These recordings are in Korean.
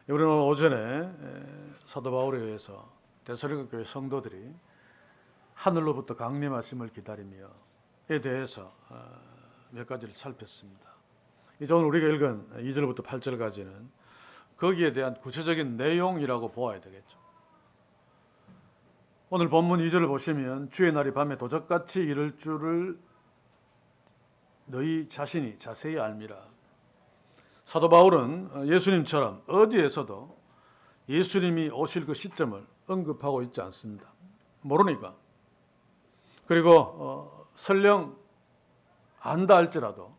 우리는 오전에 사도 바울에 의해서 데살로니가 교회 성도들이 하늘로부터 강림하심을 기다리며에 대해서 몇 가지를 살폈습니다. 이제 오늘 우리가 읽은 2절부터 8절까지는 거기에 대한 구체적인 내용이라고 보아야 되겠죠. 오늘 본문 2절을 보시면 주의 날이 밤에 도적같이 이를 줄을 너희 자신이 자세히 알미라. 사도 바울은 예수님처럼 어디에서도 예수님이 오실 그 시점을 언급하고 있지 않습니다. 모르니까. 그리고 설령 안다 할지라도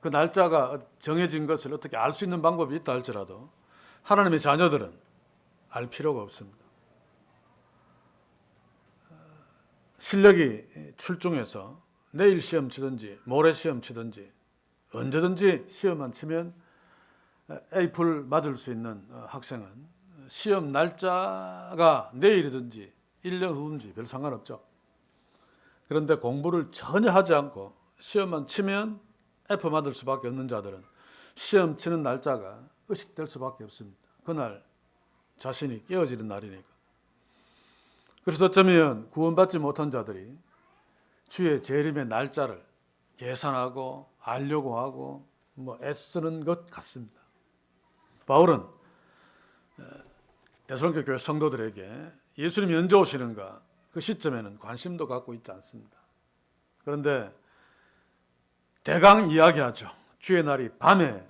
그 날짜가 정해진 것을 어떻게 알 수 있는 방법이 있다 할지라도 하나님의 자녀들은 알 필요가 없습니다. 실력이 출중해서 내일 시험 치든지 모레 시험 치든지 언제든지 시험만 치면 A풀 맞을 수 있는 학생은 시험 날짜가 내일이든지 1년 후든지 별 상관없죠. 그런데 공부를 전혀 하지 않고 시험만 치면 F 맞을 수밖에 없는 자들은 시험 치는 날짜가 의식될 수밖에 없습니다. 그날 자신이 깨어지는 날이니까. 그래서 어쩌면 구원받지 못한 자들이 주의 재림의 날짜를 계산하고 알려고 하고 애쓰는 것 같습니다. 바울은 데살로니가 교회 성도들에게 예수님이 언제 오시는가 그 시점에는 관심도 갖고 있지 않습니다. 그런데 대강 이야기하죠. 주의 날이 밤에,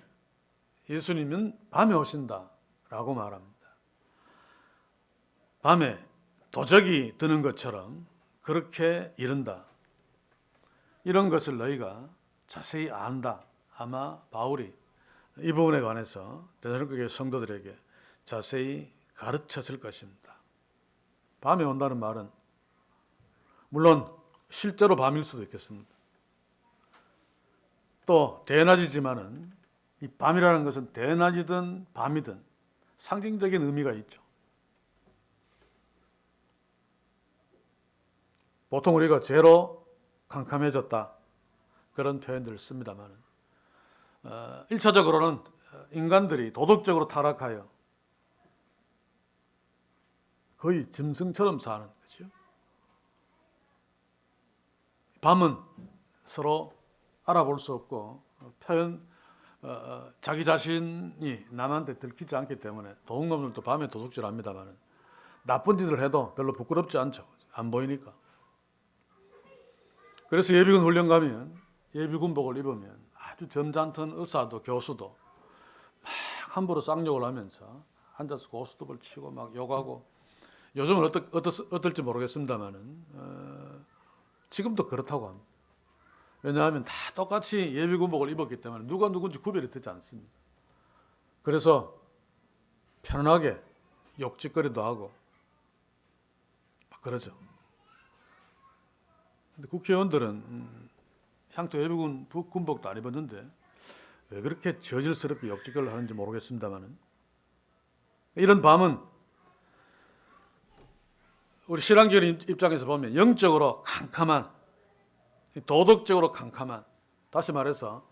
예수님은 밤에 오신다라고 말합니다. 밤에 도적이 드는 것처럼 그렇게 이른다. 이런 것을 너희가 자세히 안다. 아마 바울이 이 부분에 관해서 데살로니가 교회 성도들에게 자세히 가르쳤을 것입니다. 밤에 온다는 말은 물론 실제로 밤일 수도 있겠습니다. 또 대낮이지만은 이 밤이라는 것은 대낮이든 밤이든 상징적인 의미가 있죠. 보통 우리가 죄로 캄캄해졌다 그런 표현들을 씁니다만 1차적으로는 인간들이 도덕적으로 타락하여 거의 짐승처럼 사는 거죠. 밤은 서로 알아볼 수 없고 자기 자신이 남한테 들키지 않기 때문에 도둑놈들도 밤에 도둑질 합니다만 나쁜 짓을 해도 별로 부끄럽지 않죠. 안 보이니까. 그래서 예비군 훈련 가면 예비군복을 입으면 아주 점잖던 의사도 교수도 막 함부로 쌍욕을 하면서 앉아서 고스톱을 치고 막 욕하고 요즘은 어떨지 모르겠습니다만은 지금도 그렇다고 합니다. 왜냐하면 다 똑같이 예비군복을 입었기 때문에 누가 누군지 구별이 되지 않습니다. 그래서 편안하게 욕짓거리도 하고 막 그러죠. 근데 국회의원들은 향토 예비군 군복도 안 입었는데 왜 그렇게 저질스럽게 욕짓거리를 하는지 모르겠습니다만은 이런 밤은 우리 신앙적인 입장에서 보면 영적으로 캄캄한 도덕적으로 캄캄한 다시 말해서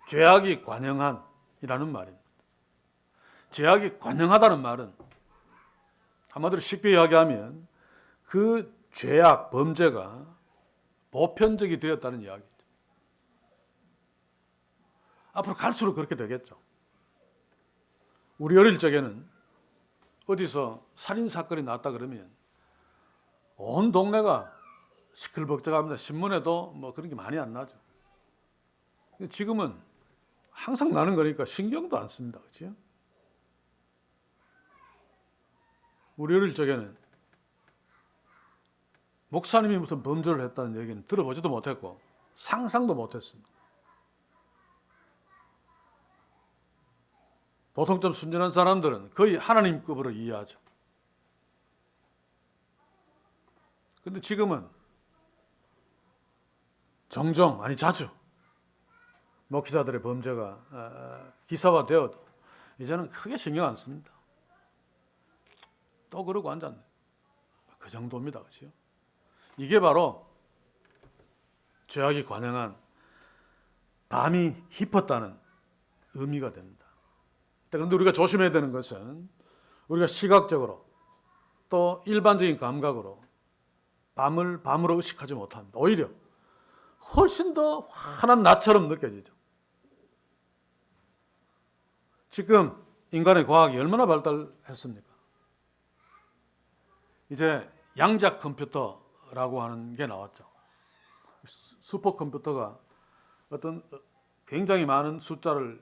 죄악이 관영한 이라는 말입니다. 죄악이 관영하다는 말은 한마디로 쉽게 이야기하면 그 죄악, 범죄가 보편적이 되었다는 이야기죠. 앞으로 갈수록 그렇게 되겠죠. 우리 어릴 적에는 어디서 살인사건이 났다 그러면 온 동네가 시끌벅적합니다. 신문에도 그런 게 많이 안 나죠. 지금은 항상 나는 거니까 신경도 안 씁니다. 그렇죠? 우리 어릴 적에는 목사님이 무슨 범죄를 했다는 얘기는 들어보지도 못했고 상상도 못했습니다. 보통 좀 순진한 사람들은 거의 하나님급으로 이해하죠. 근데 지금은 종종, 아니 자주 목회자들의 범죄가 기사화되어도 이제는 크게 신경 안 씁니다. 또 그러고 앉았네. 그 정도입니다. 그렇죠? 이게 바로 죄악이 관영한 밤이 깊었다는 의미가 됩니다. 그런데 우리가 조심해야 되는 것은 우리가 시각적으로 또 일반적인 감각으로 밤을 밤으로 의식하지 못합니다. 오히려 훨씬 더 환한 낮처럼 느껴지죠. 지금 인간의 과학이 얼마나 발달했습니까? 이제 양자 컴퓨터라고 하는 게 나왔죠. 슈퍼컴퓨터가 어떤 굉장히 많은 숫자를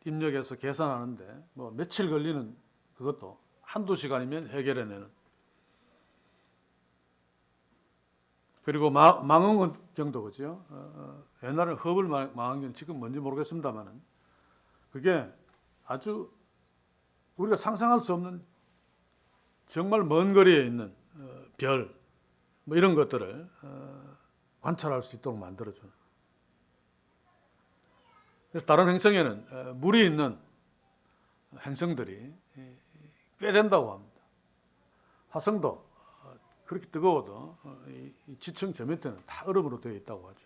입력해서 계산하는데 뭐 며칠 걸리는 그것도 한두 시간이면 해결해내는. 그리고 망원경도 그죠? 옛날에 허블 망원경, 지금 뭔지 모르겠습니다만은 그게 아주 우리가 상상할 수 없는 정말 먼 거리에 있는 별, 뭐 이런 것들을 관찰할 수 있도록 만들어주는. 그래서 다른 행성에는 물이 있는 행성들이 꽤 된다고 합니다. 화성도 그렇게 뜨거워도 지층 저 밑에는 다 얼음으로 되어 있다고 하죠.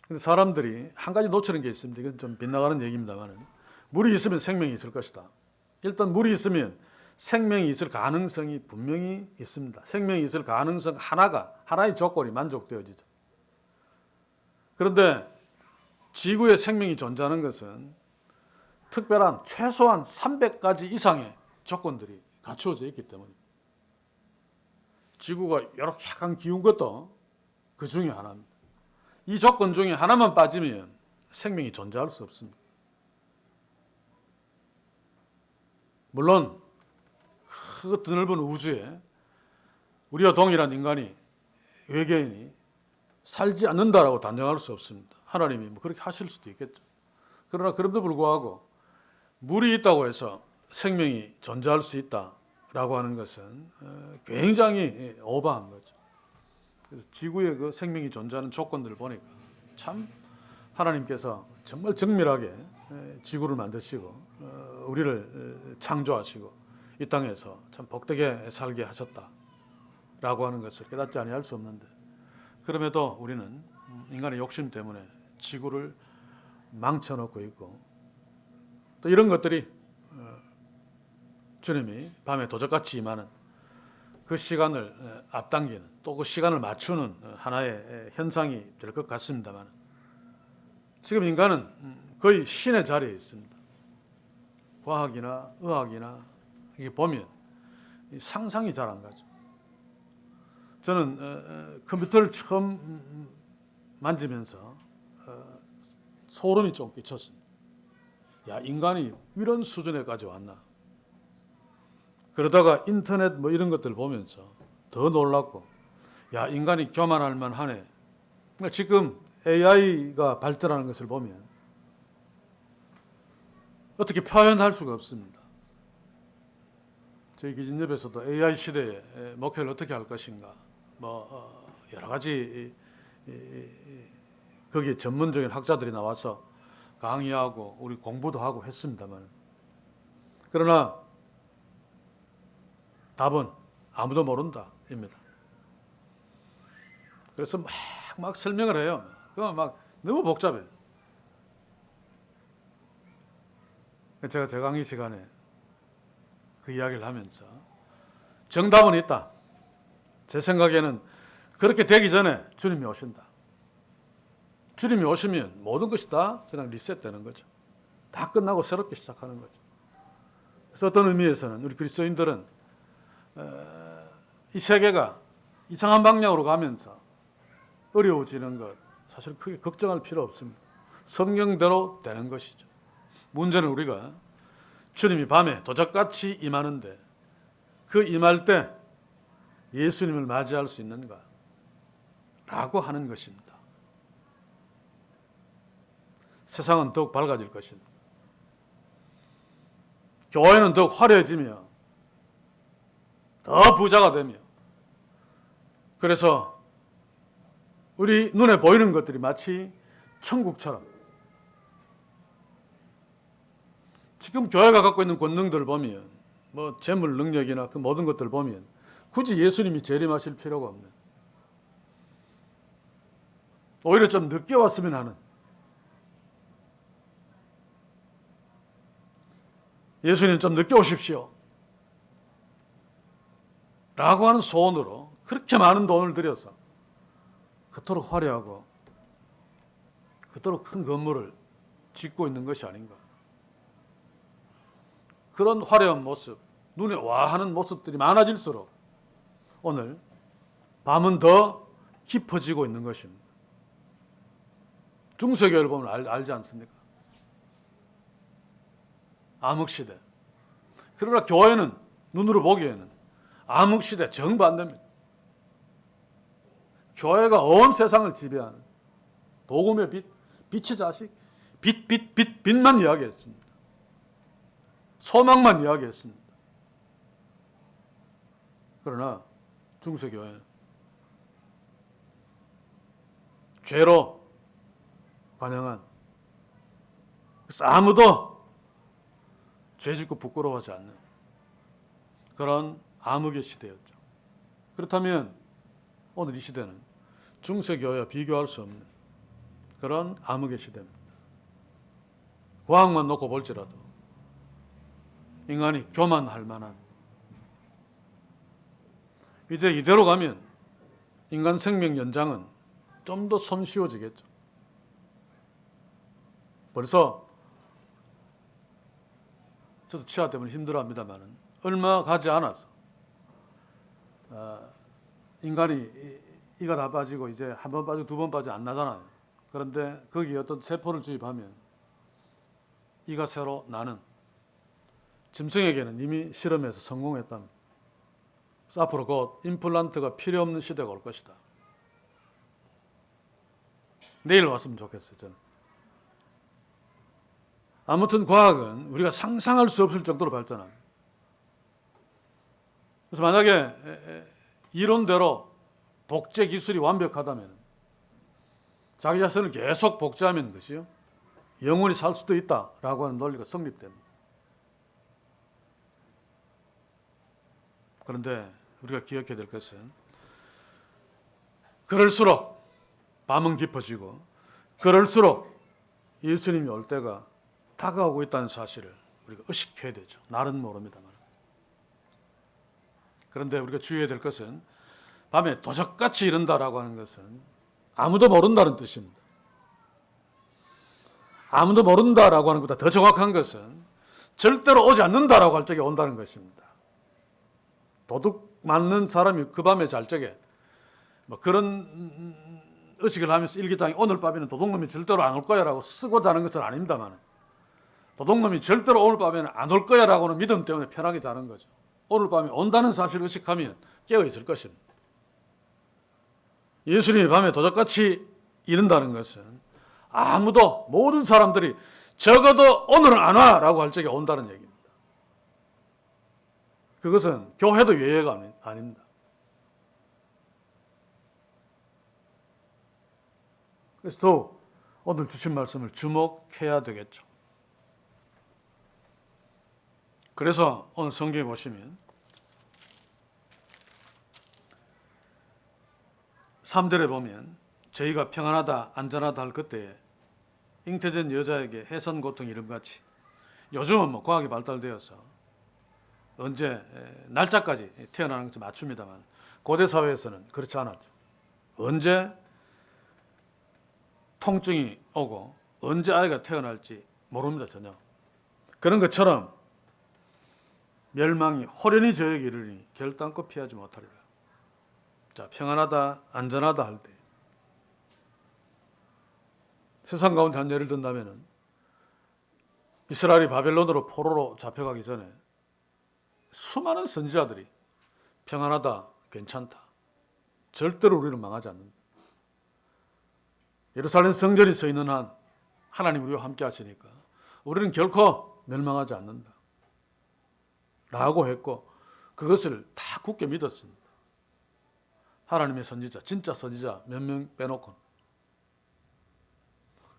근데 사람들이 한 가지 놓치는 게 있습니다. 이건 좀 빗나가는 얘기입니다만은 물이 있으면 생명이 있을 것이다. 일단 물이 있으면 생명이 있을 가능성이 분명히 있습니다. 생명이 있을 가능성 하나의 조건이 만족되어지죠. 그런데 지구에 생명이 존재하는 것은 특별한 최소한 300가지 이상의 조건들이 갖추어져 있기 때문입니다. 지구가 이렇게 약간 기운 것도 그 중에 하나입니다. 이 조건 중에 하나만 빠지면 생명이 존재할 수 없습니다. 물론 그 드넓은 우주에 우리와 동일한 인간이, 외계인이 살지 않는다라고 단정할 수 없습니다. 하나님이 뭐 그렇게 하실 수도 있겠죠. 그러나 그럼에도 불구하고 물이 있다고 해서 생명이 존재할 수 있다라고 하는 것은 굉장히 오버한 거죠. 그래서 지구에 그 생명이 존재하는 조건들을 보니까 참 하나님께서 정말 정밀하게 지구를 만드시고 우리를 창조하시고 이 땅에서 참 복되게 살게 하셨다라고 하는 것을 깨닫지 아니할 수 없는데, 그럼에도 우리는 인간의 욕심 때문에 지구를 망쳐놓고 있고, 또 이런 것들이 주님이 밤에 도적같이 임하는 그 시간을 앞당기는, 또 그 시간을 맞추는 하나의 현상이 될 것 같습니다만, 지금 인간은 거의 신의 자리에 있습니다. 과학이나 의학이나 이게 보면 상상이 잘 안 가죠. 저는 컴퓨터를 처음 만지면서 소름이 좀 끼쳤습니다. 야, 인간이 이런 수준에까지 왔나. 그러다가 인터넷 뭐 이런 것들 보면서 더 놀랐고, 야, 인간이 교만할 만하네. 그러니까 지금 AI가 발전하는 것을 보면 어떻게 표현할 수가 없습니다. 저희 기진협에서도 AI 시대에 목회를 어떻게 할 것인가, 뭐 여러 가지 거기에 전문적인 학자들이 나와서 강의하고 우리 공부도 하고 했습니다만, 그러나 답은 아무도 모른다입니다. 그래서 막 설명을 해요. 그거 막 너무 복잡해요. 제가 제 강의 시간에 그 이야기를 하면서 정답은 있다. 제 생각에는 그렇게 되기 전에 주님이 오신다. 주님이 오시면 모든 것이 다 그냥 리셋되는 거죠. 다 끝나고 새롭게 시작하는 거죠. 그래서 어떤 의미에서는 우리 그리스도인들은 이 세계가 이상한 방향으로 가면서 어려워지는 것 사실 크게 걱정할 필요 없습니다. 성경대로 되는 것이죠. 문제는 우리가 주님이 밤에 도적같이 임하는데 그 임할 때 예수님을 맞이할 수 있는가 라고 하는 것입니다. 세상은 더욱 밝아질 것입니다. 교회는 더욱 화려해지며 더 부자가 되며, 그래서 우리 눈에 보이는 것들이 마치 천국처럼, 지금 교회가 갖고 있는 권능들을 보면, 뭐 재물 능력이나 그 모든 것들을 보면 굳이 예수님이 재림하실 필요가 없는, 오히려 좀 늦게 왔으면 하는, 예수님 좀 늦게 오십시오 라고 하는 소원으로 그렇게 많은 돈을 들여서 그토록 화려하고 그토록 큰 건물을 짓고 있는 것이 아닌가. 그런 화려한 모습, 눈에 와하는 모습들이 많아질수록 오늘 밤은 더 깊어지고 있는 것입니다. 중세교회를 보면 알지 않습니까? 암흑시대. 그러나 교회는 눈으로 보기에는 암흑시대 정반대입니다. 교회가 온 세상을 지배하는 복음의 빛, 빛의 자식, 빛만 이야기했습니다. 소망만 이야기했습니다. 그러나 중세교회는 죄로 관영한, 그래서 아무도 죄 짓고 부끄러워하지 않는 그런 암흑의 시대였죠. 그렇다면 오늘 이 시대는 중세교회와 비교할 수 없는 그런 암흑의 시대입니다. 과학만 놓고 볼지라도 인간이 교만할 만한, 이제 이대로 가면 인간 생명 연장은 좀 더 손쉬워지겠죠. 벌써 저도 치아 때문에 힘들어합니다만 얼마 가지 않아서 인간이 이가 다 빠지고 이제 한 번 빠지고 두 번 빠지고 안 나잖아요. 그런데 거기에 어떤 세포를 주입하면 이가 새로 나는, 짐승에게는 이미 실험에서 성공했답니다. 그래서 앞으로 곧 임플란트가 필요 없는 시대가 올 것이다. 내일 왔으면 좋겠어요, 저는. 아무튼 과학은 우리가 상상할 수 없을 정도로 발전합니다. 그래서 만약에 이론대로 복제 기술이 완벽하다면 자기 자신을 계속 복제하면 것이요, 영원히 살 수도 있다라고 하는 논리가 성립됩니다. 그런데 우리가 기억해야 될 것은 그럴수록 밤은 깊어지고 그럴수록 예수님이 올 때가 다가오고 있다는 사실을 우리가 의식해야 되죠. 날은 모릅니다만. 그런데 우리가 주의해야 될 것은 밤에 도적같이 이른다라고 하는 것은 아무도 모른다는 뜻입니다. 아무도 모른다라고 하는 것보다 더 정확한 것은 절대로 오지 않는다라고 할 적에 온다는 것입니다. 도둑 맞는 사람이 그 밤에 잘 적에 뭐 그런 의식을 하면서 일기장에 오늘 밤에는 도둑놈이 절대로 안 올 거야라고 쓰고 자는 것은 아닙니다만, 도둑놈이 절대로 오늘 밤에는 안 올 거야라고는 믿음 때문에 편하게 자는 거죠. 오늘 밤에 온다는 사실을 의식하면 깨어있을 것입니다. 예수님이 밤에 도적같이 이른다는 것은 아무도, 모든 사람들이 적어도 오늘은 안 와라고 할 적에 온다는 얘기입니다. 그것은 교회도 예외가 아닙니다. 그래서 더욱 오늘 주신 말씀을 주목해야 되겠죠. 그래서 오늘 성경에 보시면 3절에 보면 저희가 평안하다 안전하다 할 그때에 잉태된 여자에게 해선 고통 이름같이, 요즘은 뭐 과학이 발달되어서 언제 날짜까지 태어나는 것을 맞춥니다만 고대 사회에서는 그렇지 않았죠. 언제 통증이 오고 언제 아이가 태어날지 모릅니다, 전혀. 그런 것처럼 멸망이 호련히 저에게 이르니 결단코 피하지 못하리라. 자, 평안하다 안전하다 할 때 세상 가운데 한 예를 든다면 이스라엘이 바벨론으로 포로로 잡혀가기 전에 수많은 선지자들이 평안하다, 괜찮다, 절대로 우리는 망하지 않는다, 예루살렘 성전이 서 있는 한 하나님 우리와 함께 하시니까 우리는 결코 멸망하지 않는다 라고 했고, 그것을 다 굳게 믿었습니다. 하나님의 선지자, 진짜 선지자 몇 명 빼놓고.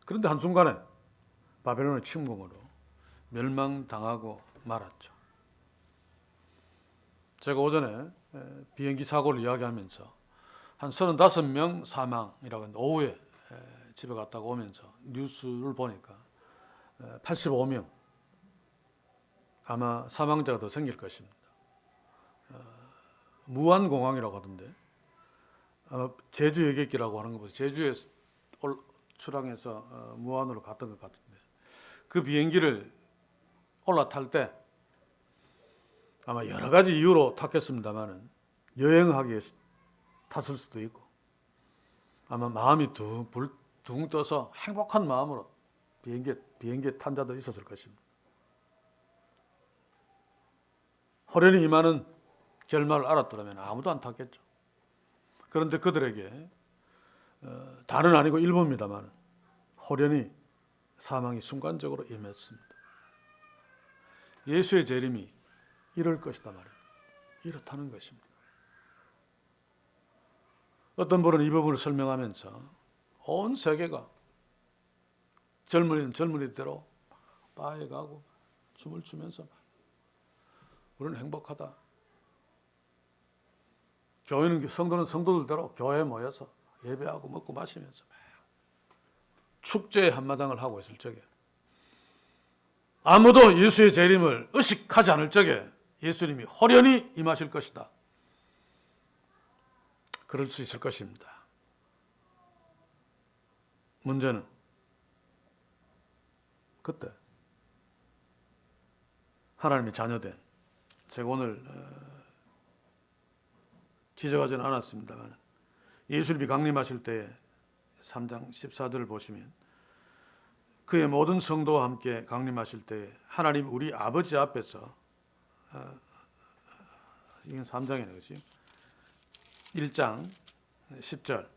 그런데 한순간에 바벨론의 침공으로 멸망당하고 말았죠. 제가 오전에 비행기 사고를 이야기하면서 한 35명 사망이라고 했는데, 오후에 집에 갔다가 오면서 뉴스를 보니까 85명 아마 사망자가 더 생길 것입니다. 무안공항이라고 하던데 아마 제주 여객기라고 하는 것보다 제주에 출항해서 무안으로 갔던 것 같은데 그 비행기를 올라탈 때 아마 여러 가지 이유로 탔겠습니다만은 여행하기 위해서 탔을 수도 있고 아마 마음이 둥 떠서 행복한 마음으로 비행기에 탄 자도 있었을 것입니다. 호련히 임하는 결말을 알았더라면 아무도 안 탔겠죠. 그런데 그들에게 다는 아니고 일부입니다만 호련히 사망이 순간적으로 임했습니다. 예수의 재림이 이럴 것이다 말이에요. 이렇다는 것입니다. 어떤 분은 이 부분을 설명하면서 온 세계가 젊은이는 젊은이대로 바에 가고 춤을 추면서 우리는 행복하다. 성도는 성도들대로 교회에 모여서 예배하고 먹고 마시면서 축제의 한마당을 하고 있을 적에 아무도 예수의 재림을 의식하지 않을 적에 예수님이 호련히 임하실 것이다. 그럴 수 있을 것입니다. 문제는 그때 하나님의 자녀된 제가 오늘 지적하지는 않았습니다만 예수님이 강림하실 때에 3장 14절을 보시면 그의 모든 성도와 함께 강림하실 때에 하나님 우리 아버지 앞에서 이건 3장이네 그렇지? 1장 10절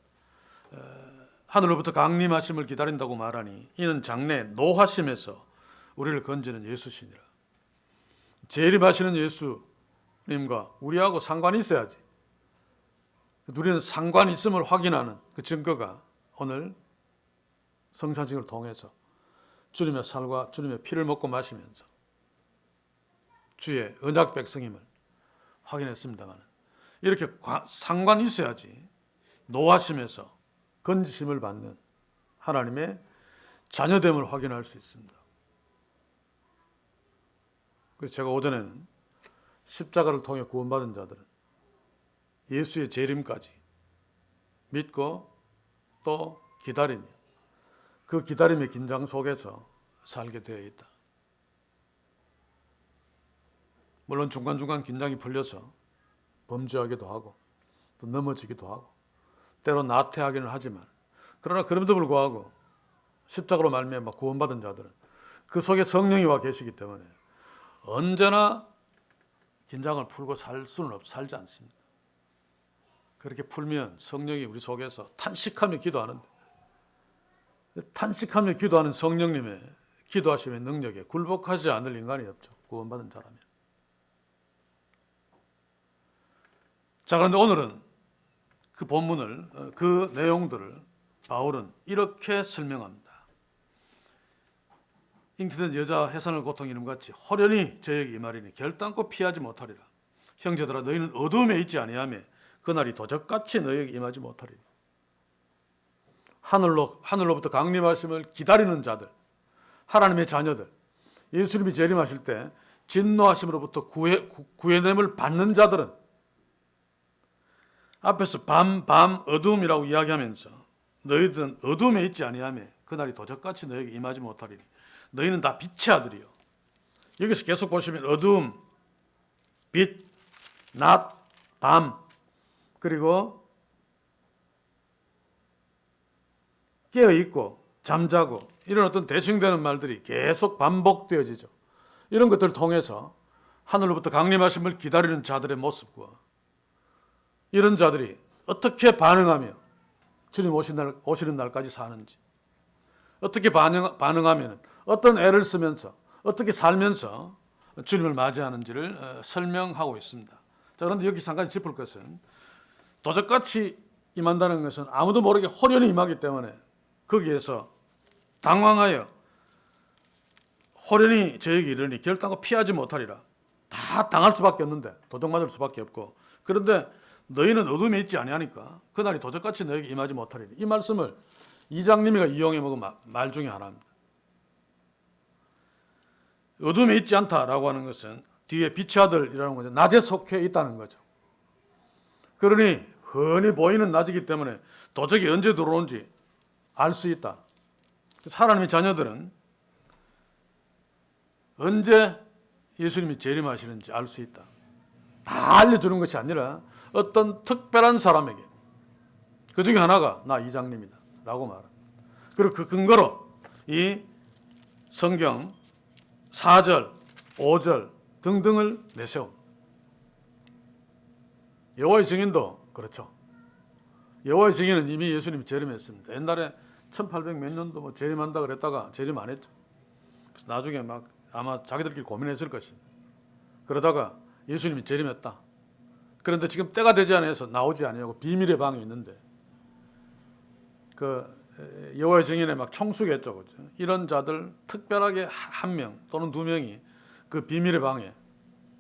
하늘로부터 강림하심을 기다린다고 말하니 이는 장래 노하심에서 우리를 건지는 예수시니라. 재림하시는 예수님과 우리하고 상관이 있어야지. 우리는 상관이 있음을 확인하는 그 증거가 오늘 성찬식을 통해서 주님의 살과 주님의 피를 먹고 마시면서 주의 언약 백성임을 확인했습니다만 이렇게 상관이 있어야지 노하심에서 건지심을 받는 하나님의 자녀됨을 확인할 수 있습니다. 그래서 제가 오전에는 십자가를 통해 구원받은 자들은 예수의 재림까지 믿고 또 기다리며 그 기다림의 긴장 속에서 살게 되어 있다. 물론 중간중간 긴장이 풀려서 범죄하기도 하고 또 넘어지기도 하고 때로 나태하기는 하지만 그러나 그럼에도 불구하고 십자가로 말미암아 구원받은 자들은 그 속에 성령이 와 계시기 때문에 언제나 긴장을 풀고 살지 않습니다. 그렇게 풀면 성령이 우리 속에서 탄식하며 기도하는데 탄식하며 기도하는 성령님의 기도하심의 능력에 굴복하지 않을 인간이 없죠. 구원받은 자라면. 자, 그런데 오늘은 그 본문을, 그 내용들을 바울은 이렇게 설명합니다. 잉태된 여자 해산을 고통 이름같이 호련히 저에게 임하리니 결단코 피하지 못하리라. 형제들아 너희는 어두움에 있지 아니하며 그날이 도적같이 너희에게 임하지 못하리니. 하늘로부터 강림하심을 기다리는 자들, 하나님의 자녀들, 예수님이 재림하실 때 진노하심으로부터 구해냄을 받는 자들은 앞에서 밤 어두움이라고 이야기하면서 너희들은 어두움에 있지 아니하며 그날이 도적같이 너희에게 임하지 못하리니 너희는 다 빛의 아들이요. 여기서 계속 보시면 어두움, 빛, 낮, 밤 그리고 깨어있고 잠자고 이런 어떤 대칭되는 말들이 계속 반복되어지죠. 이런 것들을 통해서 하늘로부터 강림하심을 기다리는 자들의 모습과 이런 자들이 어떻게 반응하며 주님 오시는 날까지 사는지 어떻게 반응하면 어떤 애를 쓰면서 어떻게 살면서 주님을 맞이하는지를 설명하고 있습니다. 자, 그런데 여기서 한 가지 짚을 것은 도적같이 임한다는 것은 아무도 모르게 호련히 임하기 때문에 거기에서 당황하여 호련히 저에게 이르니 결단코 피하지 못하리라. 다 당할 수밖에 없는데 도적 맞을 수밖에 없고 그런데 너희는 어둠에 있지 아니하니까 그날이 도적같이 너에게 임하지 못하리니. 이 말씀을 이장님이가 이용해 먹은 말 중에 하나입니다. 어둠에 있지 않다라고 하는 것은 뒤에 빛의 아들이라는 거죠. 낮에 속해 있다는 거죠. 그러니 흔히 보이는 낮이기 때문에 도적이 언제 들어오는지 알 수 있다. 하나님의 자녀들은 언제 예수님이 재림하시는지 알 수 있다. 다 알려주는 것이 아니라 어떤 특별한 사람에게, 그 중에 하나가 나 이장님이다 라고 말합니다. 그리고 그 근거로 이 성경 4절, 5절 등등을 내세웁니다. 여호와의 증인도 그렇죠. 여호와의 증인은 이미 예수님이 재림했습니다. 옛날에 1800 몇 년도 뭐 재림한다 그랬다가 재림 안 했죠. 그래서 나중에 막 아마 자기들끼리 고민했을 것입니다. 그러다가 예수님이 재림했다. 그런데 지금 때가 되지 않아서 나오지 아니하고 비밀의 방에 있는데 그 여호와의 증인에 막 총수겠죠. 그렇죠? 이런 자들 특별하게 한 명 또는 두 명이 그 비밀의 방에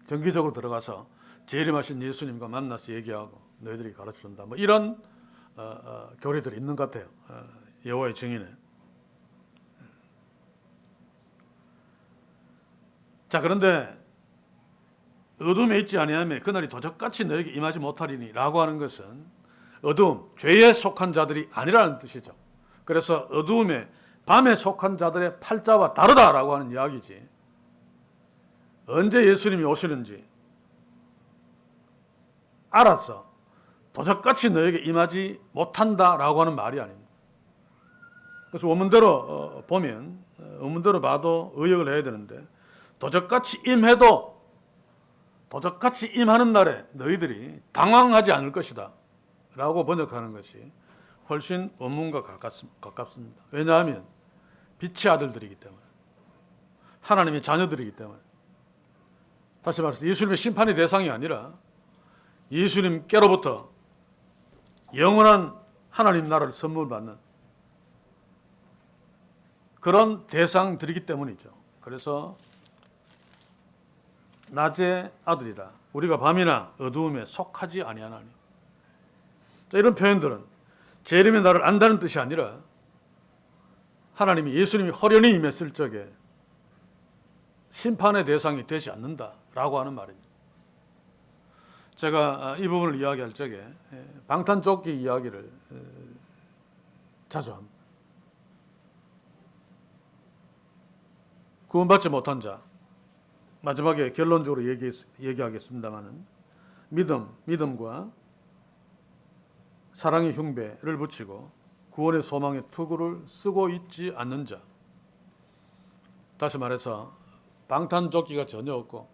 정기적으로 들어가서 재림하신 예수님과 만나서 얘기하고 너희들이 가르쳐준다. 뭐 이런 교리들이 있는 것 같아요. 여호와의 증인에. 자, 그런데 어둠에 있지 아니하면 그날이 도적같이 너에게 임하지 못하리니 라고 하는 것은 어두움, 죄에 속한 자들이 아니라는 뜻이죠. 그래서 어두움에 밤에 속한 자들의 팔자와 다르다라고 하는 이야기지. 언제 예수님이 오시는지 알았어. 도적같이 너에게 임하지 못한다라고 하는 말이 아닙니다. 그래서 원문대로 보면, 원문대로 봐도 의역을 해야 되는데 도적같이 임해도 도적같이 임하는 날에 너희들이 당황하지 않을 것이다 라고 번역하는 것이 훨씬 원문과 가깝습니다. 왜냐하면 빛의 아들들이기 때문에, 하나님의 자녀들이기 때문에. 다시 말해서 예수님의 심판의 대상이 아니라 예수님께로부터 영원한 하나님 나라를 선물 받는 그런 대상들이기 때문이죠. 그래서 낮의 아들이라 우리가 밤이나 어두움에 속하지 아니하나니. 자, 이런 표현들은 재림의 날을 안다는 뜻이 아니라 하나님이 예수님이 허련히 임했을 적에 심판의 대상이 되지 않는다라고 하는 말입니다. 제가 이 부분을 이야기할 적에 방탄조끼 이야기를 자주 합니다. 구원받지 못한 자, 마지막에 결론적으로 얘기하겠습니다마는 믿음과 사랑의 흉배를 붙이고 구원의 소망의 투구를 쓰고 있지 않는 자. 다시 말해서 방탄조끼가 전혀 없고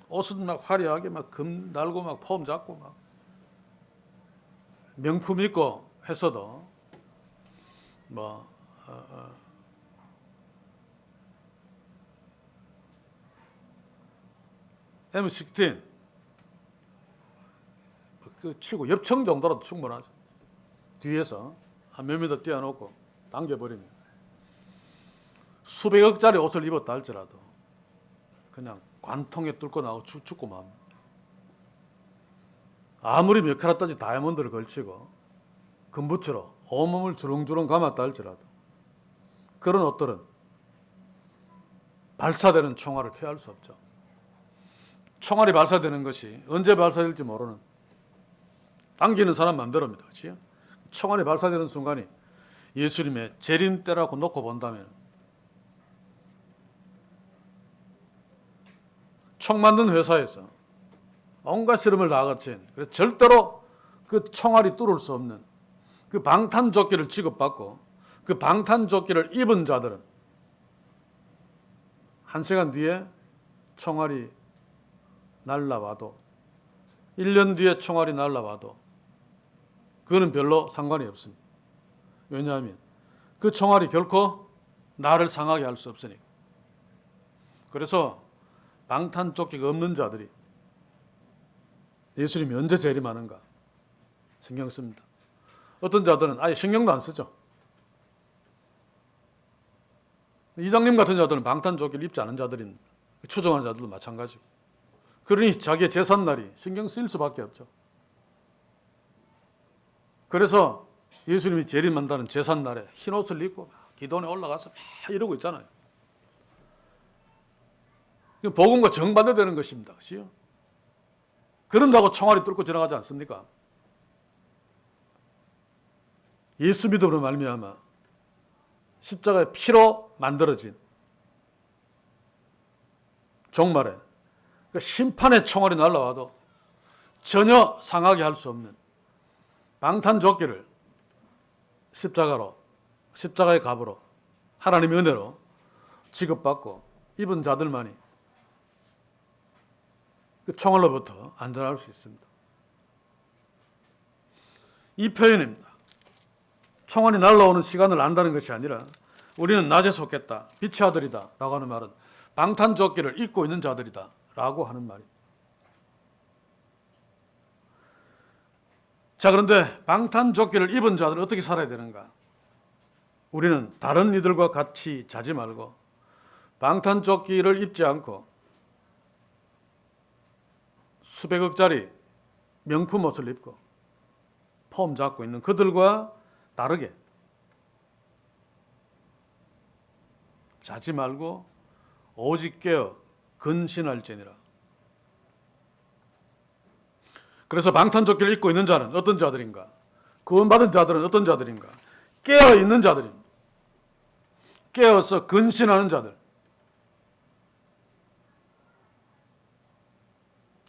옷은 막 화려하게 막 금 달고 막 폼 잡고 막 명품 입고 했어도 뭐 M16 그 치고 엽청 정도라도 충분하죠. 뒤에서 한 몇 미터 띄워놓고 당겨버리면 수백억짜리 옷을 입었다 할지라도 그냥 관통에 뚫고 나오고 죽고 맙니다. 아무리 몇 카라짜리 다이아몬드를 걸치고 금부츠로 온몸을 주렁주렁 감았다 할지라도 그런 옷들은 발사되는 총알을 피할 수 없죠. 총알이 발사되는 것이 언제 발사될지 모르는 당기는 사람 맘대로입니다. 그렇죠? 총알이 발사되는 순간이 예수님의 재림 때라고 놓고 본다면 총 만든 회사에서 온갖 실험을 다 거친, 그래서 절대로 그 총알이 뚫을 수 없는 그 방탄조끼를 지급받고 그 방탄조끼를 입은 자들은 1시간 뒤에 총알이 날라와도 1년 뒤에 총알이 날라와도 그거는 별로 상관이 없습니다. 왜냐하면 그 총알이 결코 나를 상하게 할 수 없으니까. 그래서 방탄조끼가 없는 자들이 예수님이 언제 재림하는가 신경 씁니다. 어떤 자들은 아예 신경도 안 쓰죠. 이장님 같은 자들은 방탄조끼를 입지 않은 자들입니다. 추종하는 자들도 마찬가지고. 그러니 자기의 제삿날이 신경 쓰일 수밖에 없죠. 그래서 예수님이 재림한다는 제삿날에 흰 옷을 입고 기도원에 올라가서 막 이러고 있잖아요. 복음과 정반대되는 것입니다. 그렇죠? 그런다고 총알이 뚫고 지나가지 않습니까? 예수 믿음으로 말미암아 십자가의 피로 만들어진 종말에 그 심판의 총알이 날라와도 전혀 상하게 할 수 없는 방탄조끼를 십자가의 값으로 하나님의 은혜로 지급받고 입은 자들만이 그 총알로부터 안전할 수 있습니다. 이 표현입니다. 총알이 날라오는 시간을 안다는 것이 아니라 우리는 낮에 속했다, 빛의 아들이다 라고 하는 말은 방탄조끼를 입고 있는 자들이다 라고 하는 말입니다. 자, 그런데 방탄조끼를 입은 자들은 어떻게 살아야 되는가? 우리는 다른 이들과 같이 자지 말고 방탄조끼를 입지 않고 수백억짜리 명품 옷을 입고 폼 잡고 있는 그들과 다르게 자지 말고 오직 깨어 근신할지니라. 그래서 방탄조끼를 입고 있는 자는 어떤 자들인가? 구원받은 자들은 어떤 자들인가? 깨어 있는 자들입니다. 깨어서 근신하는 자들.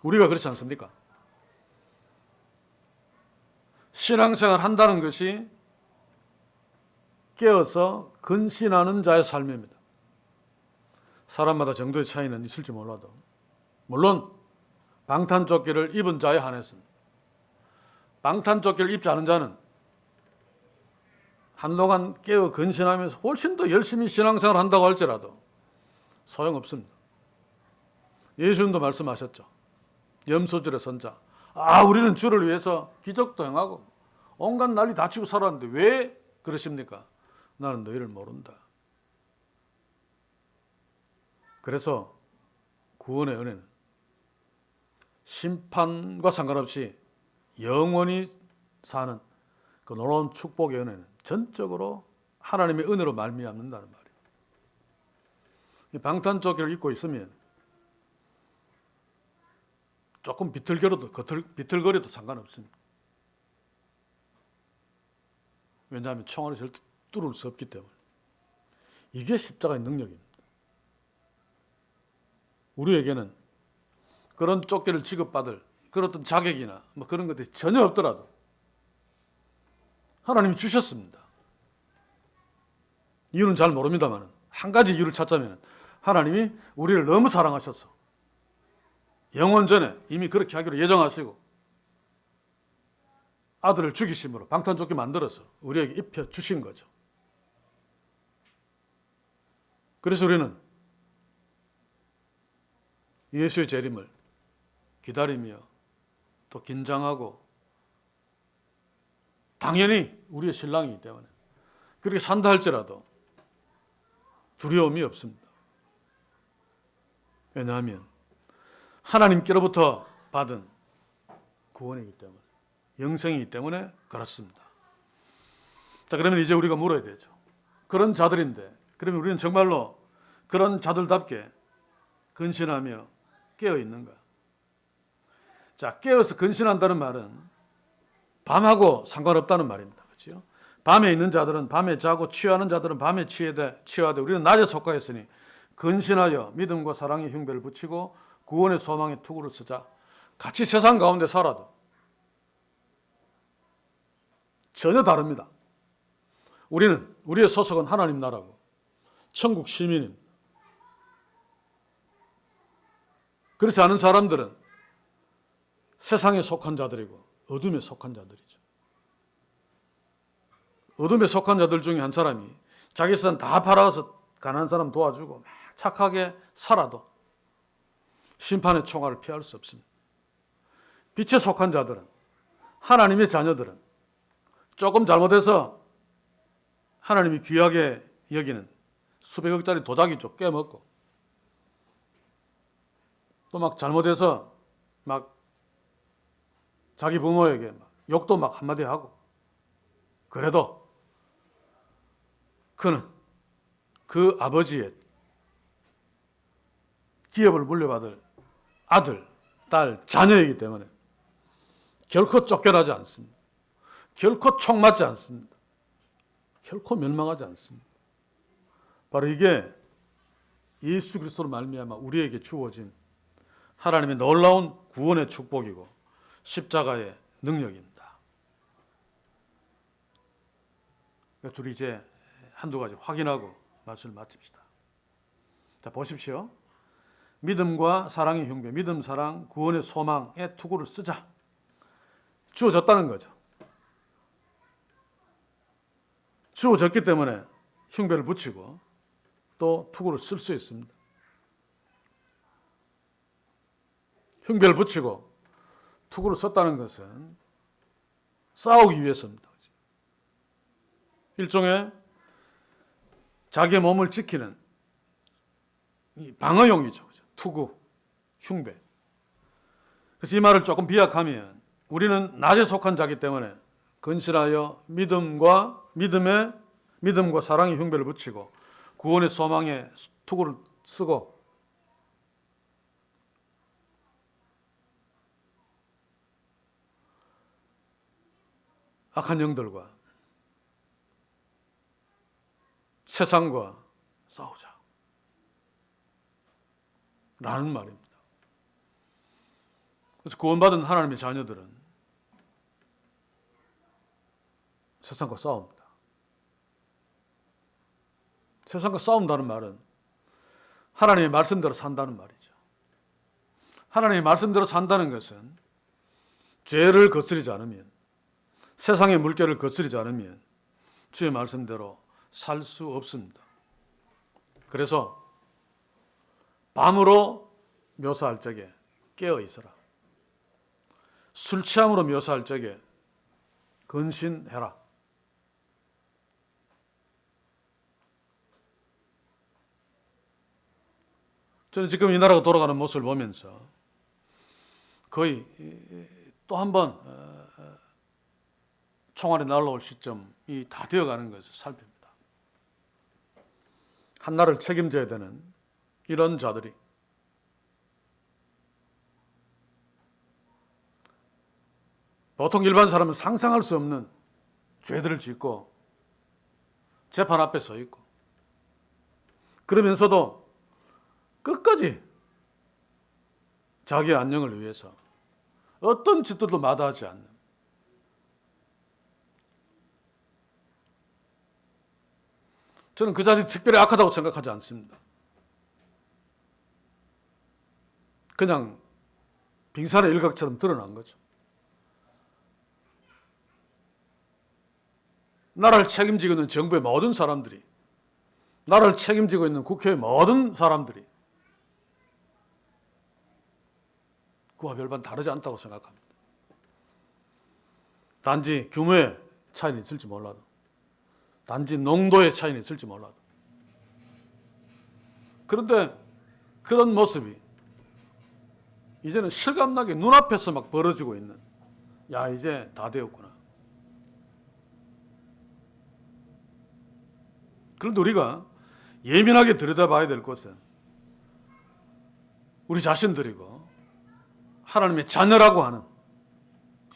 우리가 그렇지 않습니까? 신앙생활 한다는 것이 깨어서 근신하는 자의 삶입니다. 사람마다 정도의 차이는 있을지 몰라도 물론 방탄조끼를 입은 자에 한해서는 방탄조끼를 입지 않은 자는 한동안 깨어 근신하면서 훨씬 더 열심히 신앙생활을 한다고 할지라도 소용없습니다. 예수님도 말씀하셨죠. 염소줄에 선 자. 우리는 주를 위해서 기적도 행하고 온갖 난리 다치고 살았는데 왜 그러십니까? 나는 너희를 모른다. 그래서 구원의 은혜는 심판과 상관없이 영원히 사는 그 놀라운 축복의 은혜는 전적으로 하나님의 은혜로 말미암는다는 말이에요. 이 방탄조끼를 입고 있으면 조금 비틀거려도 상관없습니다. 왜냐하면 총알이 절대 뚫을 수 없기 때문에. 이게 십자가의 능력입니다. 우리에게는 그런 조끼를 지급받을 그런 어떤 자격이나 그런 것들이 전혀 없더라도 하나님이 주셨습니다. 이유는 잘 모릅니다만 한 가지 이유를 찾자면 하나님이 우리를 너무 사랑하셔서 영원 전에 이미 그렇게 하기로 예정하시고 아들을 죽이심으로 방탄조끼 만들어서 우리에게 입혀 주신 거죠. 그래서 우리는 예수의 재림을 기다리며 또 긴장하고 당연히 우리의 신랑이기 때문에 그렇게 산다 할지라도 두려움이 없습니다. 왜냐하면 하나님께로부터 받은 구원이기 때문에 영생이기 때문에 그렇습니다. 자, 그러면 이제 우리가 물어야 되죠. 그런 자들인데 그러면 우리는 정말로 그런 자들답게 근신하며 깨어 있는가? 자, 깨어서 근신한다는 말은 밤하고 상관없다는 말입니다. 그렇죠? 밤에 있는 자들은 밤에 자고 취하는 자들은 밤에 취하되 우리는 낮에 속하였으니 근신하여 믿음과 사랑의 흉배를 붙이고 구원의 소망의 투구를 쓰자. 같이 세상 가운데 살아도 전혀 다릅니다. 우리의 소속은 하나님 나라고 천국 시민입니다. 그렇지 않은 사람들은 세상에 속한 자들이고 어둠에 속한 자들이죠. 어둠에 속한 자들 중에 한 사람이 자기 선 다 팔아서 가난한 사람 도와주고 막 착하게 살아도 심판의 총알을 피할 수 없습니다. 빛에 속한 자들은 하나님의 자녀들은 조금 잘못해서 하나님이 귀하게 여기는 수백억짜리 도자기 쪽 깨먹고 또 막 잘못해서 막 자기 부모에게 막 욕도 막 한마디 하고 그래도 그는 그 아버지의 기업을 물려받을 아들, 딸, 자녀이기 때문에 결코 쫓겨나지 않습니다. 결코 총 맞지 않습니다. 결코 멸망하지 않습니다. 바로 이게 예수 그리스도로 말미암아 우리에게 주어진 하나님의 놀라운 구원의 축복이고 십자가의 능력입니다. 우리 이제 한두 가지 확인하고 말씀을 마칩시다. 자, 보십시오. 믿음과 사랑의 흉배, 믿음, 사랑, 구원의 소망의 투구를 쓰자. 주어졌다는 거죠. 주어졌기 때문에 흉배를 붙이고 또 투구를 쓸 수 있습니다. 흉배를 붙이고 투구를 썼다는 것은 싸우기 위해서입니다. 일종의 자기의 몸을 지키는 방어용이죠. 투구, 흉배. 그래서 이 말을 조금 비약하면 우리는 낮에 속한 자기 때문에 근실하여 믿음과 사랑의 흉배를 붙이고 구원의 소망의 투구를 쓰고 악한 영들과 세상과 싸우자 라는 말입니다. 그래서 구원받은 하나님의 자녀들은 세상과 싸웁니다. 세상과 싸운다는 말은 하나님의 말씀대로 산다는 말이죠. 하나님의 말씀대로 산다는 것은 죄를 거스르지 않으면, 세상의 물결을 거스르지 않으면 주의 말씀대로 살 수 없습니다. 그래서 밤으로 묘사할 적에 깨어 있어라. 술 취함으로 묘사할 적에 근신해라. 저는 지금 이 나라가 돌아가는 모습을 보면서 거의 또 한 번 총알이 날라올 시점이 다 되어가는 것을 살핍니다. 한 나라를 책임져야 되는 이런 자들이 보통 일반 사람은 상상할 수 없는 죄들을 짓고 재판 앞에 서 있고 그러면서도 끝까지 자기의 안녕을 위해서 어떤 짓들도 마다하지 않는 저는 그 자들이 특별히 악하다고 생각하지 않습니다. 그냥 빙산의 일각처럼 드러난 거죠. 나라를 책임지고 있는 정부의 모든 사람들이, 나라를 책임지고 있는 국회의 모든 사람들이 그와 별반 다르지 않다고 생각합니다. 단지 규모의 차이는 있을지 몰라도, 단지 농도의 차이는 있을지 몰라도, 그런데 그런 모습이 이제는 실감나게 눈앞에서 막 벌어지고 있는, 야, 이제 다 되었구나. 그런데 우리가 예민하게 들여다봐야 될 것은 우리 자신들이고 하나님의 자녀라고 하는,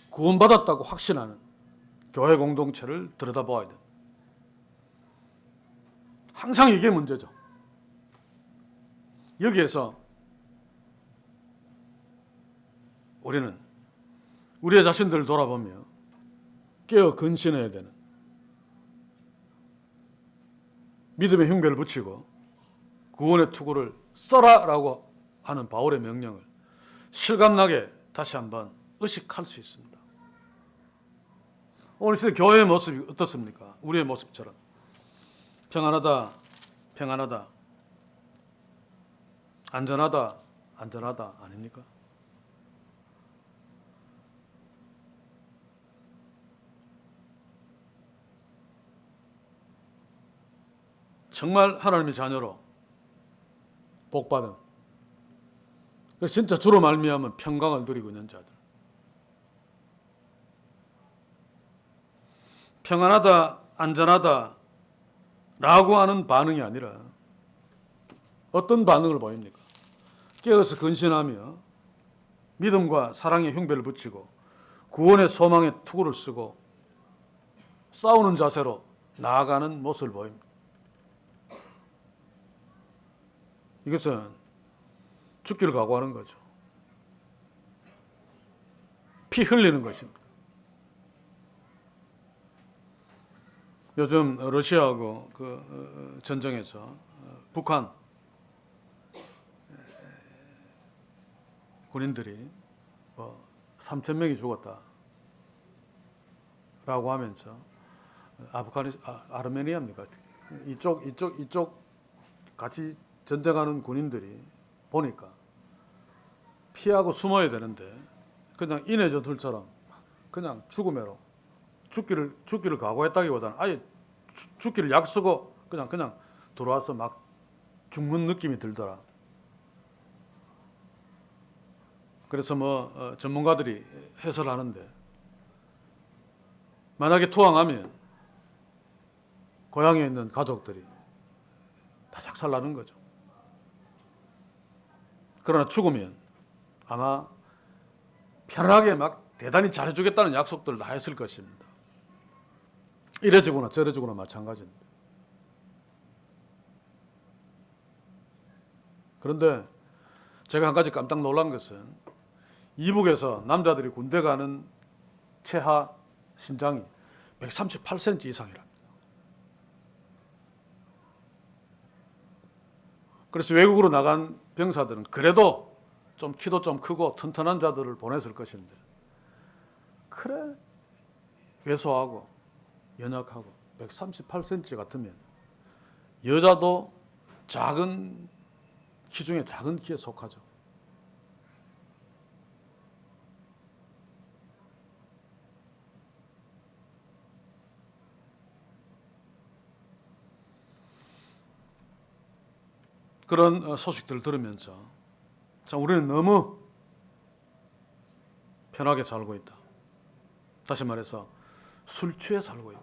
구원받았다고 확신하는 교회 공동체를 들여다봐야 됩니다. 항상 이게 문제죠. 여기에서 우리는 우리의 자신들을 돌아보며 깨어 근신해야 되는, 믿음의 흉배를 붙이고 구원의 투구를 써라라고 하는 바울의 명령을 실감나게 다시 한번 의식할 수 있습니다. 오늘 시대 교회의 모습이 어떻습니까? 우리의 모습처럼 평안하다, 평안하다, 안전하다, 안전하다 아닙니까? 정말 하나님의 자녀로 복받은, 진짜 주로 말미암은 평강을 누리고 있는 자들, 평안하다, 안전하다 라고 하는 반응이 아니라 어떤 반응을 보입니까? 깨어서 근신하며 믿음과 사랑의 흉배를 붙이고 구원의 소망의 투구를 쓰고 싸우는 자세로 나아가는 모습을 보입니다. 이것은 죽기를 각오하는 거죠. 피 흘리는 것입니다. 요즘 러시아하고 그 전쟁에서 북한 군인들이 3,000명이 죽었다라고 하면서 아르메니아입니까? 이쪽 같이 전쟁하는 군인들이 보니까 피하고 숨어야 되는데 그냥 인해전술처럼 그냥 죽음으로 죽기를 각오했다기보다는 아예 죽기를 약속하고 그냥 들어와서 막 죽는 느낌이 들더라. 그래서 전문가들이 해설하는데 만약에 투항하면 고향에 있는 가족들이 다 작살나는 거죠. 그러나 죽으면 아마 편하게 막 대단히 잘해주겠다는 약속들을 다 했을 것입니다. 이래주거나 저래주거나 마찬가지입니다. 그런데 제가 한 가지 깜짝 놀란 것은 이북에서 남자들이 군대 가는 최하 신장이 138cm 이상이랍니다. 그래서 외국으로 나간 병사들은 그래도 좀 키도 좀 크고 튼튼한 자들을 보냈을 것인데 그래 왜소하고 연약하고 138cm 같으면 여자도 작은 키 중에 작은 키에 속하죠. 그런 소식들을 들으면서 참 우리는 너무 편하게 살고 있다. 다시 말해서 술 취해 살고 있다.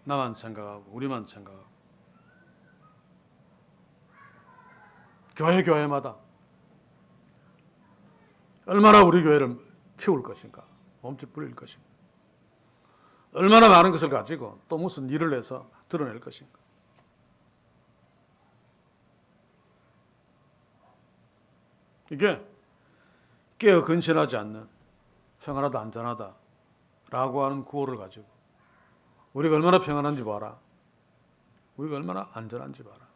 나만 생각하고 우리만 생각하고 교회마다 얼마나 우리 교회를 키울 것인가, 몸집 불릴 것인가, 얼마나 많은 것을 가지고 또 무슨 일을 해서 드러낼 것인가. 이게 깨어 근신하지 않는 평안하다 안전하다 라고 하는 구호를 가지고 우리가 얼마나 평안한지 봐라, 우리가 얼마나 안전한지 봐라.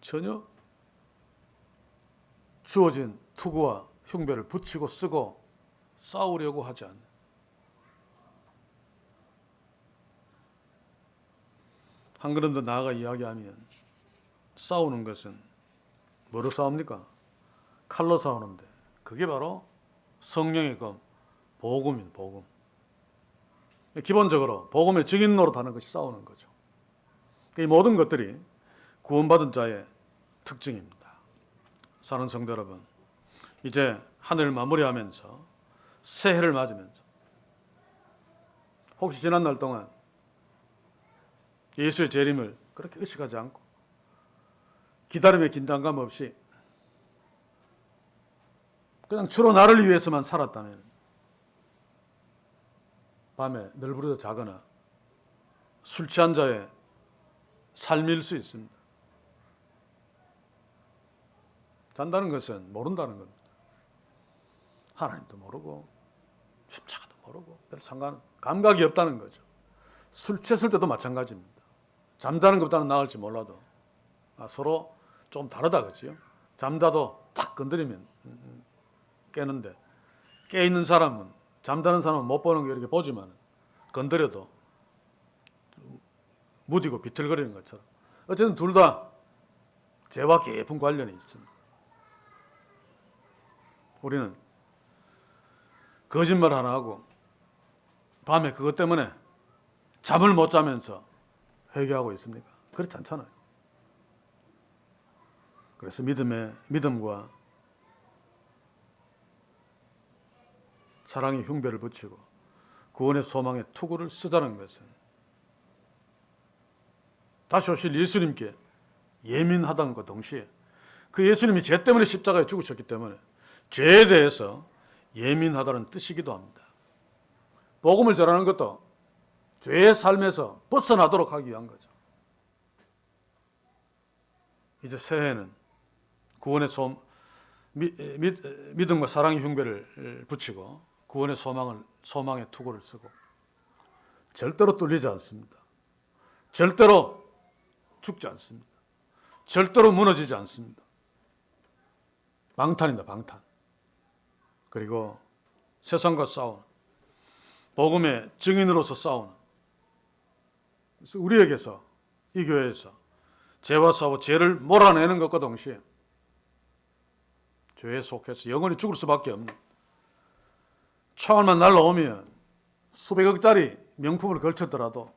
전혀 주어진 투구와 흉배를 붙이고 쓰고 싸우려고 하지 않는, 한 걸음 더 나아가 이야기하면 싸우는 것은 뭐로 싸웁니까? 칼로 싸우는데 그게 바로 성령의 검, 복음입니다. 복음. 기본적으로 복음의 증인 노릇하는 것이 싸우는 거죠. 이 모든 것들이 구원받은 자의 특징입니다. 사랑하는 성도 여러분, 이제 한 해를 마무리하면서 새해를 맞으면서 혹시 지난 날 동안 예수의 재림을 그렇게 의식하지 않고 기다림의 긴장감 없이 그냥 주로 나를 위해서만 살았다면 밤에 널브러져 자거나 술 취한 자의 삶일 수 있습니다. 잔다는 것은 모른다는 겁니다. 하나님도 모르고 십자가도 모르고 별 감각이 없다는 거죠. 술 취했을 때도 마찬가지입니다. 잠자는 것보다는 나을지 몰라도 서로 좀 다르다 그렇죠. 잠자도 딱 건드리면 깨는데 깨있는 사람은, 잠자는 사람은 못 보는 거 이렇게 보지만 건드려도 무디고 비틀거리는 것처럼 어쨌든 둘 다 죄와 깊은 관련이 있습니다. 우리는 거짓말 하나 하고 밤에 그것 때문에 잠을 못 자면서 회개하고 있습니까? 그렇지 않잖아요. 그래서 믿음과 사랑의 흉배를 붙이고 구원의 소망의 투구를 쓰자는 것은 다시 오실 예수님께 예민하다는 것 동시에 그 예수님이 죄 때문에 십자가에 죽으셨기 때문에 죄에 대해서 예민하다는 뜻이기도 합니다. 복음을 전하는 것도 죄의 삶에서 벗어나도록 하기 위한 거죠. 이제 새해에는 구원의 믿음과 사랑의 흉배를 붙이고 구원의 소망의 투구를 쓰고 절대로 뚫리지 않습니다. 절대로 죽지 않습니다. 절대로 무너지지 않습니다. 방탄입니다. 방탄. 그리고 세상과 싸우는 복음의 증인으로서 싸우는, 그래서 우리에게서 이 교회에서 죄와 싸워 죄를 몰아내는 것과 동시에 죄에 속해서 영원히 죽을 수밖에 없는, 총알만 날라오면 수백억짜리 명품을 걸쳤더라도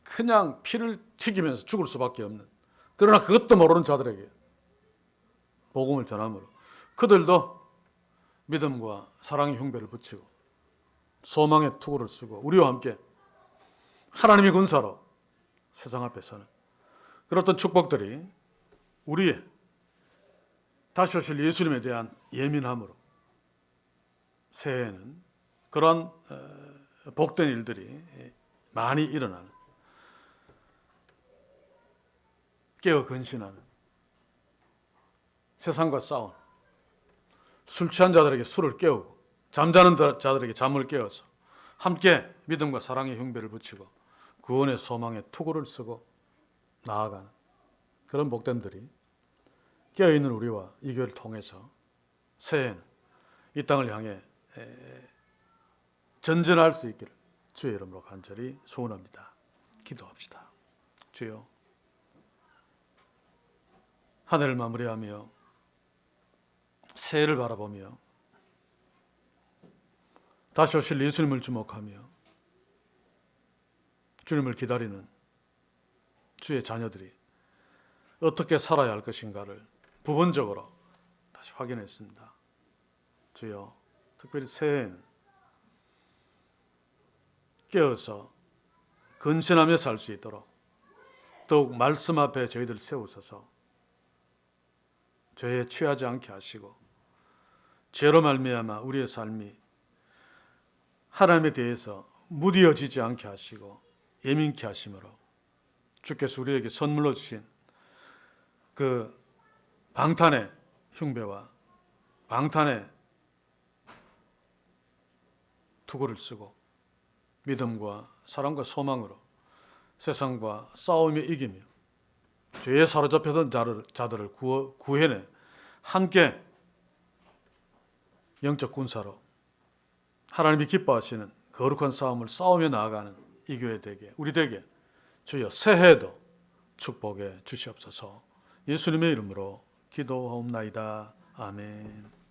그냥 피를 튀기면서 죽을 수밖에 없는, 그러나 그것도 모르는 자들에게 복음을 전함으로 그들도 믿음과 사랑의 흉배를 붙이고 소망의 투구를 쓰고 우리와 함께 하나님의 군사로 세상 앞에 서는 그런 축복들이 우리의 다시 오실 예수님에 대한 예민함으로 새해에는 그런 복된 일들이 많이 일어나는, 깨어 근신하는, 세상과 싸우는, 술 취한 자들에게 술을 깨우고 잠자는 자들에게 잠을 깨워서 함께 믿음과 사랑의 흉배를 붙이고 구원의 소망의 투구를 쓰고 나아가는 그런 복됨들이 깨어있는 우리와 이 교회를 통해서 새해에는 이 땅을 향해 전진할 수 있기를 주의 이름으로 간절히 소원합니다. 기도합시다. 주여, 한 해를 마무리하며 새해를 바라보며 다시 오실 예수님을 주목하며 주님을 기다리는 주의 자녀들이 어떻게 살아야 할 것인가를 부분적으로 다시 확인했습니다. 주여, 특별히 새해에는 깨어서 근신하며 살 수 있도록 더욱 말씀 앞에 저희들 세우소서. 죄에 취하지 않게 하시고 죄로 말미암아 우리의 삶이 하나님에 대해서 무디어지지 않게 하시고 예민케 하심으로 주께서 우리에게 선물로 주신 그 방탄의 흉배와 방탄의 투구를 쓰고 믿음과 사랑과 소망으로 세상과 싸우며 이기며 죄에 사로잡혔던 자들을 구해내 함께 영적 군사로 하나님이 기뻐하시는 거룩한 싸움을 싸우며 나아가는 이 교회 되게, 우리 되게 주여 새해도 축복해 주시옵소서. 예수님의 이름으로 기도하옵나이다. 아멘.